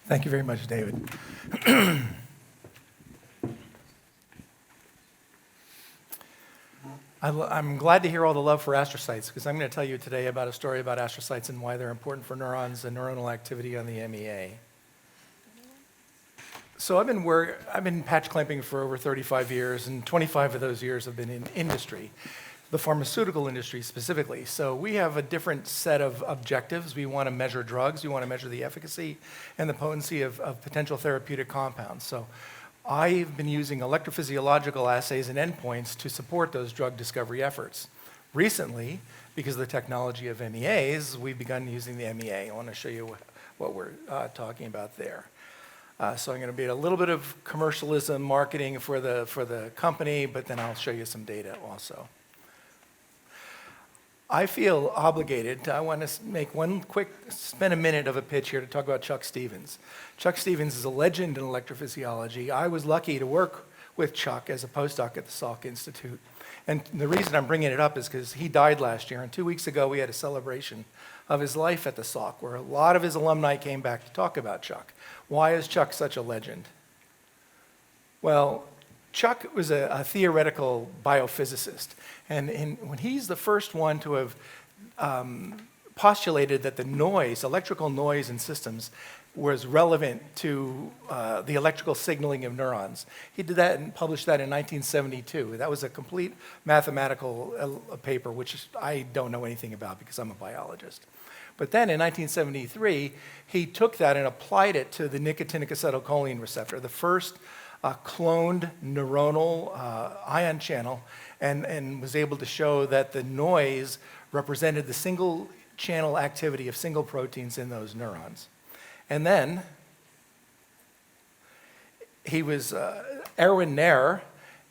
Thank you very much, David. I'm glad to hear all the love for astrocytes, because I'm going to tell you today about a story about astrocytes and why they're important for neurons and neuronal activity on the MEA. So I've been patch clamping for over 35 years, and 25 of those years have been in industry, the pharmaceutical industry specifically. So we have a different set of objectives. We want to measure drugs, we want to measure the efficacy and the potency of potential therapeutic compounds. So I've been using electrophysiological assays and endpoints to support those drug discovery efforts. Recently, because of the technology of MEAs, we've begun using the MEA. I want to show you what we're talking about there. So I'm going to be a little bit of commercialism marketing for the company, but then I'll show you some data also. I feel obligated. I want to make spend a minute of a pitch here to talk about Chuck Stevens. Chuck Stevens is a legend in electrophysiology. I was lucky to work with Chuck as a postdoc at the Salk Institute. And the reason I'm bringing it up is because he died last year, and 2 weeks ago we had a celebration of his life at the Salk, where a lot of his alumni came back to talk about Chuck. Why is Chuck such a legend? Well, Chuck was a theoretical biophysicist, and when he's the first one to have postulated that the noise, electrical noise in systems, was relevant to the electrical signaling of neurons. He did that and published that in 1972. That was a complete mathematical paper, which I don't know anything about because I'm a biologist. But then in 1973, he took that and applied it to the nicotinic acetylcholine receptor, the first cloned neuronal ion channel, and was able to show that the noise represented the single channel activity of single proteins in those neurons. And then he was Erwin Nair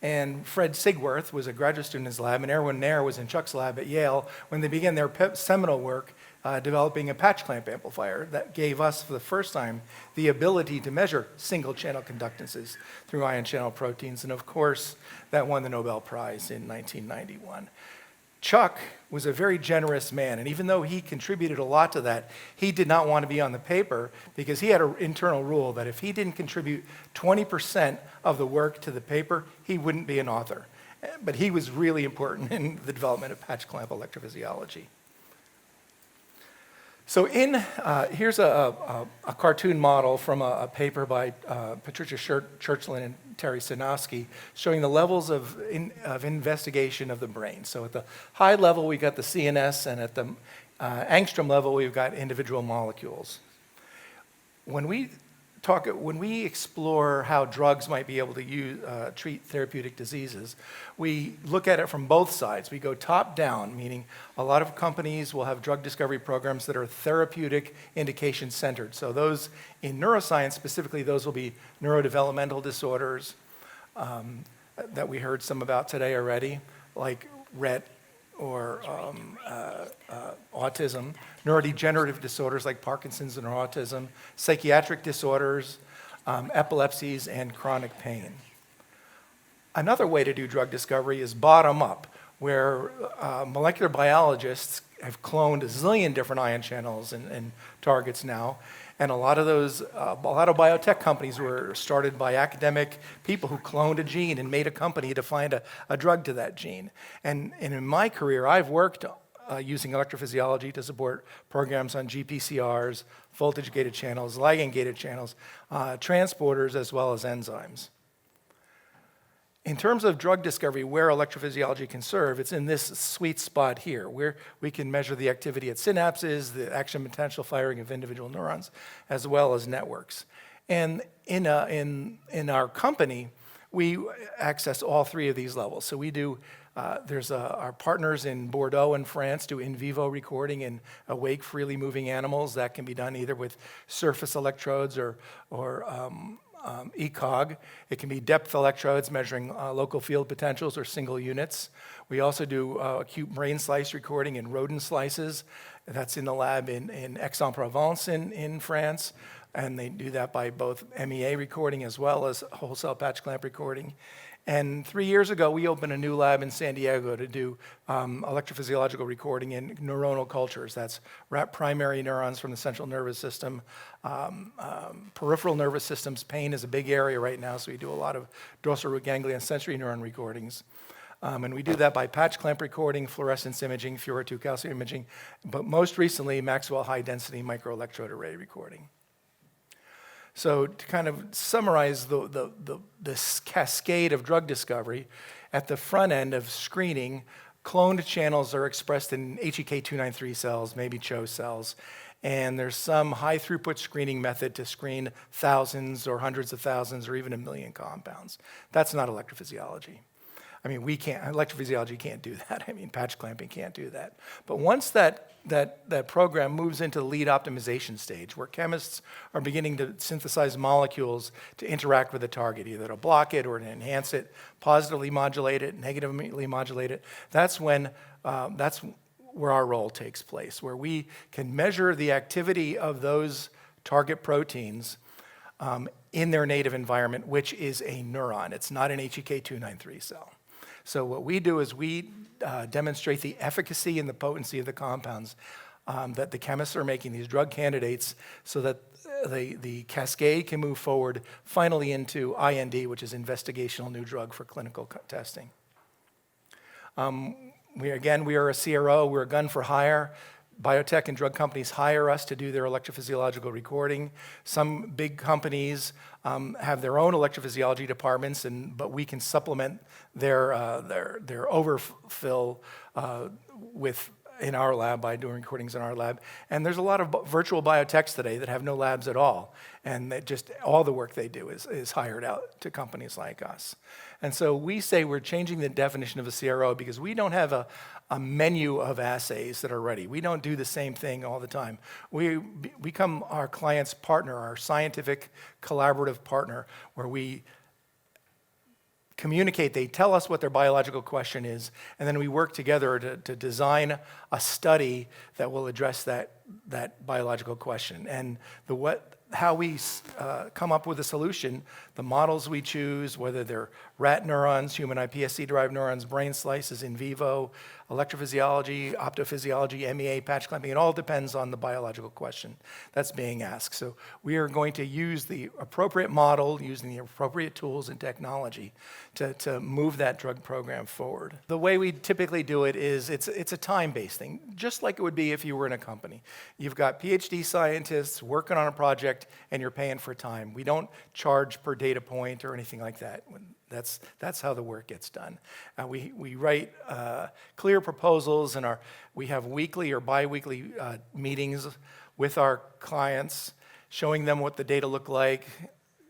and Fred Sigworth was a graduate student in his lab, and Erwin Nair was in Chuck's lab at Yale when they began their seminal work developing a patch clamp amplifier that gave us, for the first time, the ability to measure single-channel conductances through ion channel proteins. And of course, that won the Nobel Prize in 1991. Chuck was a very generous man, and even though he contributed a lot to that, he did not want to be on the paper because he had an internal rule that if he didn't contribute 20% of the work to the paper, he wouldn't be an author. But he was really important in the development of patch clamp electrophysiology. So here's a cartoon model from a paper by Patricia Churchland and Terry Sinofsky showing the levels of investigation of the brain. So at the high level, we got the CNS, and at the angstrom level, we've got individual molecules. When we explore how drugs might be able to treat therapeutic diseases, we look at it from both sides. We go top down, meaning a lot of companies will have drug discovery programs that are therapeutic indication centered. So those in neuroscience specifically, those will be neurodevelopmental disorders that we heard some about today already, like Rett or autism, neurodegenerative disorders like Parkinson's and autism, psychiatric disorders, epilepsies, and chronic pain. Another way to do drug discovery is bottom up, where molecular biologists have cloned a zillion different ion channels and targets now. And a lot of biotech companies were started by academic people who cloned a gene and made a company to find a drug to that gene. And in my career, I've worked using electrophysiology to support programs on GPCRs, voltage-gated channels, ligand-gated channels, transporters, as well as enzymes. In terms of drug discovery, where electrophysiology can serve, it's in this sweet spot here, where we can measure the activity at synapses, the action potential firing of individual neurons, as well as networks. And in our company, we access all three of these levels. So we do, our partners in Bordeaux and France do in vivo recording in awake, freely moving animals. That can be done either with surface electrodes or ECOG. It can be depth electrodes measuring local field potentials or single units. We also do acute brain slice recording in rodent slices. That's in the lab in Aix-en-Provence in France. And they do that by both MEA recording as well as whole cell patch clamp recording. And 3 years ago, we opened a new lab in San Diego to do electrophysiological recording in neuronal cultures. That's primary neurons from the central nervous system, peripheral nervous systems. Pain is a big area right now, so we do a lot of dorsal root ganglion sensory neuron recordings. And we do that by patch clamp recording, fluorescence imaging, Fura2 calcium imaging, but most recently, MaxWell high-density microelectrode array recording. So to kind of summarize this cascade of drug discovery, at the front end of screening, cloned channels are expressed in HEK293 cells, maybe CHO cells, and there's some high-throughput screening method to screen thousands or hundreds of thousands or even 1 million compounds. That's not electrophysiology. I mean, electrophysiology can't do that. I mean, patch clamping can't do that. But once that program moves into the lead optimization stage, where chemists are beginning to synthesize molecules to interact with the target, either to block it or to enhance it, positively modulate it, negatively modulate it, that's where our role takes place, where we can measure the activity of those target proteins in their native environment, which is a neuron. It's not an HEK293 cell. So what we do is we demonstrate the efficacy and the potency of the compounds that the chemists are making, these drug candidates, so that the cascade can move forward finally into IND, which is investigational new drug for clinical testing. We are a CRO, we're a gun for hire. Biotech and drug companies hire us to do their electrophysiological recording. Some big companies have their own electrophysiology departments, but we can supplement their overfill in our lab by doing recordings in our lab. And there's a lot of virtual biotechs today that have no labs at all, and that just all the work they do is hired out to companies like us. And so we say we're changing the definition of a CRO because we don't have a menu of assays that are ready. We don't do the same thing all the time. We become our client's partner, our scientific collaborative partner, where we communicate, they tell us what their biological question is, and then we work together to design a study that will address that biological question. And how we come up with a solution, the models we choose, whether they're rat neurons, human iPSC-derived neurons, brain slices, in vivo, electrophysiology, optophysiology, MEA, patch clamping, it all depends on the biological question that's being asked. So we are going to use the appropriate model, using the appropriate tools and technology to move that drug program forward. The way we typically do it is it's a time-based thing, just like it would be if you were in a company. You've got PhD scientists working on a project and you're paying for time. We don't charge per data point or anything like that. That's how the work gets done. We write clear proposals, and we have weekly or bi-weekly meetings with our clients, showing them what the data look like.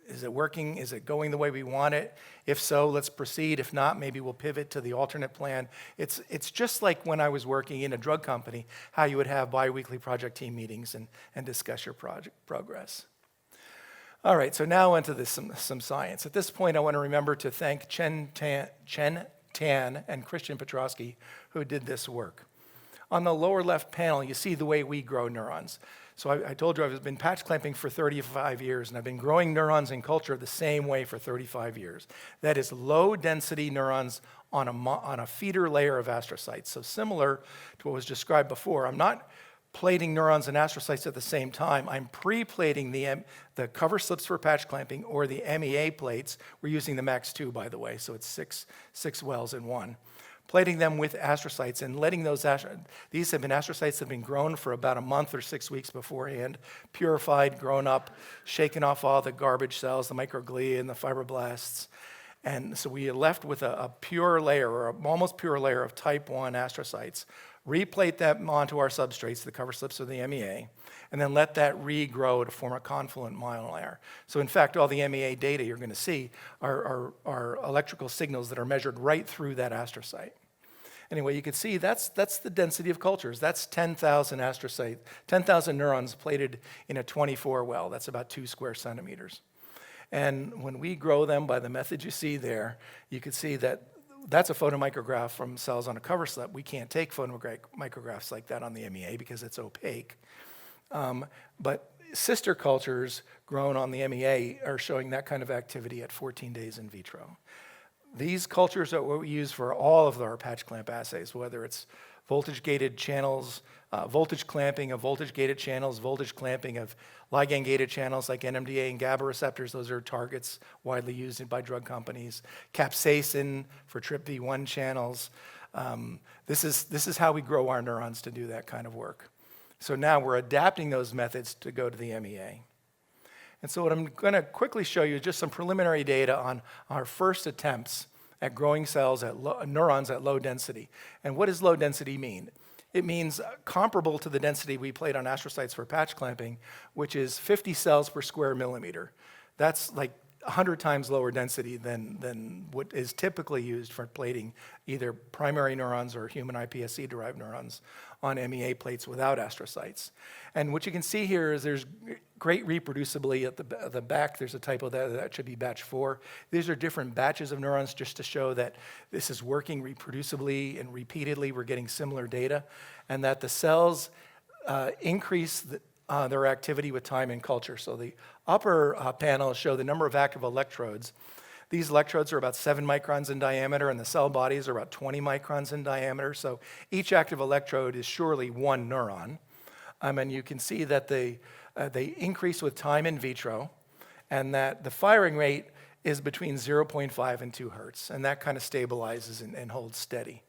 Is it working? Is it going the way we want it? If so, let's proceed. If not, maybe we'll pivot to the alternate plan. It's just like when I was working in a drug company, how you would have bi-weekly project team meetings and discuss your project progress. All right, so now into some science. At this point, I want to remember to thank Chen Tan and Christian Petroski, who did this work. On the lower left panel, you see the way we grow neurons. So I told you I've been patch clamping for 35 years, and I've been growing neurons in culture the same way for 35 years. That is low-density neurons on a feeder layer of astrocytes. So similar to what was described before, I'm not plating neurons and astrocytes at the same time. I'm pre-plating the cover slips for patch clamping, or the MEA plates. We're using the MAX2, by the way, so it's six wells in one. Plating them with astrocytes and letting these have been astrocytes that have been grown for about a month or 6 weeks beforehand, purified, grown up, shaken off all the garbage cells, the microglia and the fibroblasts. And so we are left with a pure layer, or an almost pure layer of type 1 astrocytes. Replate them onto our substrates, the cover slips of the MEA, and then let that regrow to form a confluent monolayer. So in fact, all the MEA data you're going to see are electrical signals that are measured right through that astrocyte. Anyway, you can see that's the density of cultures. That's 10,000 astrocytes, 10,000 neurons plated in a 24 well. That's about 2 square centimeters. And when we grow them by the method you see there, you can see that that's a photomicrograph from cells on a cover slip. We can't take photomicrographs like that on the MEA because it's opaque. But sister cultures grown on the MEA are showing that kind of activity at 14 days in vitro. These cultures are what we use for all of our patch clamp assays, whether it's voltage-gated channels, voltage clamping of voltage-gated channels, voltage clamping of ligand-gated channels like NMDA and GABA receptors. Those are targets widely used by drug companies. Capsaicin for TRPV1 channels. This is how we grow our neurons to do that kind of work. So now we're adapting those methods to go to the MEA. And so what I'm going to quickly show you is just some preliminary data on our first attempts at growing cells, neurons at low density. And what does low density mean? It means comparable to the density we played on astrocytes for patch clamping, which is 50 cells per square millimeter. That's like 100 times lower density than what is typically used for plating either primary neurons or human iPSC-derived neurons on MEA plates without astrocytes. And what you can see here is there's great reproducibility at the back. There's a typo there, that should be batch 4. These are different batches of neurons just to show that this is working reproducibly and repeatedly. We're getting similar data, and that the cells increase their activity with time and culture. So the upper panels show the number of active electrodes. These electrodes are about 7 microns in diameter, and the cell bodies are about 20 microns in diameter. So each active electrode is surely one neuron. And you can see that they increase with time in vitro, and that the firing rate is between 0.5 and 2 hertz, and that kind of stabilizes and holds steady.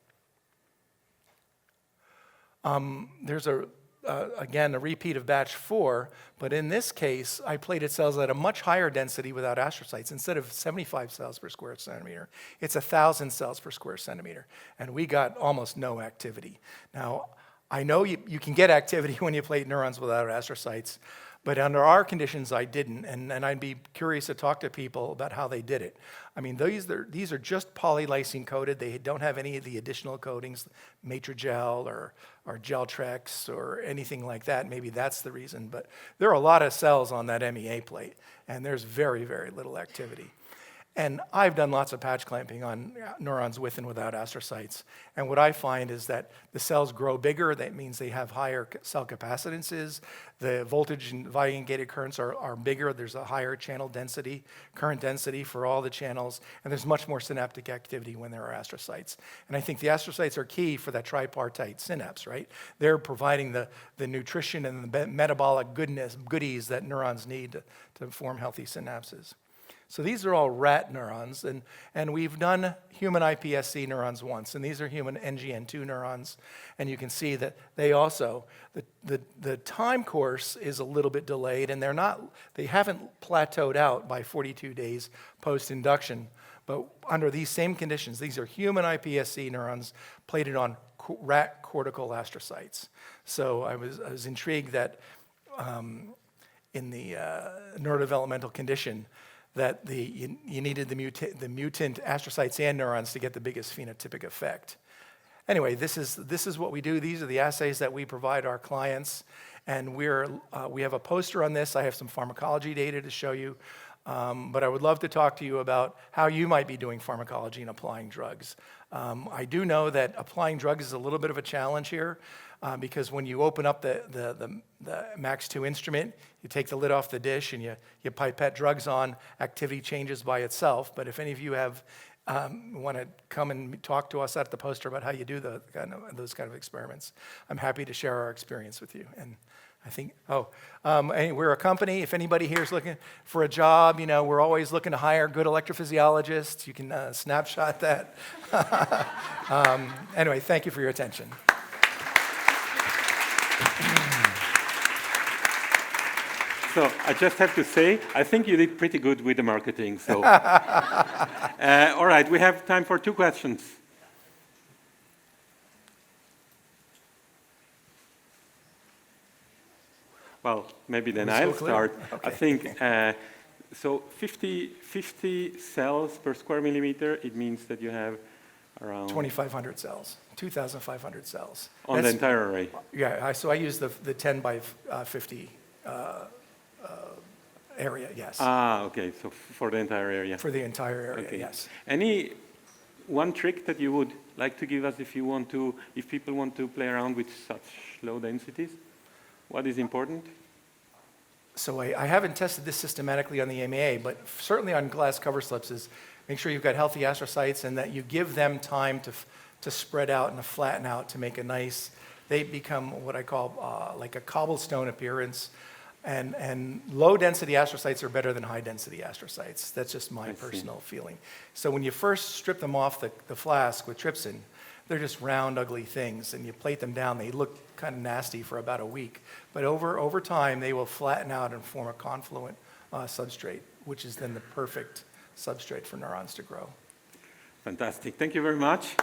There's again, a repeat of batch 4, but in this case, I plated cells at a much higher density without astrocytes. Instead of 75 cells per square centimeter, it's 1,000 cells per square centimeter, and we got almost no activity. Now, I know you can get activity when you plate neurons without astrocytes, but under our conditions, I didn't, and I'd be curious to talk to people about how they did it. I mean, these are just polylysine coated. They don't have any of the additional coatings, Matrigel or Geltrex or anything like that. Maybe that's the reason, but there are a lot of cells on that MEA plate, and there's very, very little activity. And I've done lots of patch clamping on neurons with and without astrocytes. And what I find is that the cells grow bigger. That means they have higher cell capacitances. The voltage and ligand-gated currents are bigger. There's a higher channel density, current density for all the channels. And there's much more synaptic activity when there are astrocytes. And I think the astrocytes are key for that tripartite synapse, right? They're providing the nutrition and the metabolic goodies that neurons need to form healthy synapses. So these are all rat neurons, and we've done human iPSC neurons once, and these are human NGN2 neurons, and you can see that they also, the time course is a little bit delayed, and they haven't plateaued out by 42 days post-induction, but under these same conditions, these are human iPSC neurons plated on rat cortical astrocytes. So I was intrigued that in the neurodevelopmental condition, that you needed the mutant astrocytes and neurons to get the biggest phenotypic effect. Anyway, this is what we do. These are the assays that we provide our clients, and we have a poster on this. I have some pharmacology data to show you, but I would love to talk to you about how you might be doing pharmacology and applying drugs. I do know that applying drugs is a little bit of a challenge here, because when you open up the MAX2 instrument, you take the lid off the dish and you pipette drugs on, activity changes by itself. But if any of you want to come and talk to us at the poster about how you do those kind of experiments, I'm happy to share our experience with you. And I think, we're a company. If anybody here is looking for a job, we're always looking to hire good electrophysiologists. You can snapshot that. Anyway, thank you for your attention. So I just have to say, I think you did pretty good with the marketing. So, all right, we have time for 2 questions. Well, maybe then I'll start. Okay. I think, so 50 cells per square millimeter, it means that you have around 2,500 cells, 2,500 cells. On the entire array? Yeah, so I use the 10 by 50 area, yes. Okay, so for the entire area. For the entire area, okay. Yes. Any one trick that you would like to give us if people want to play around with such low densities? What is important? So I haven't tested this systematically on the MEA, but certainly on glass cover slips is make sure you've got healthy astrocytes and that you give them time to spread out and to flatten out to make a nice, they become what I call like a cobblestone appearance. And low-density astrocytes are better than high-density astrocytes. That's just my personal feeling. So when you first strip them off the flask with trypsin, they're just round, ugly things, and you plate them down. They look kind of nasty for about a week. But over time, they will flatten out and form a confluent substrate, which is then the perfect substrate for neurons to grow. Fantastic. Thank you very much.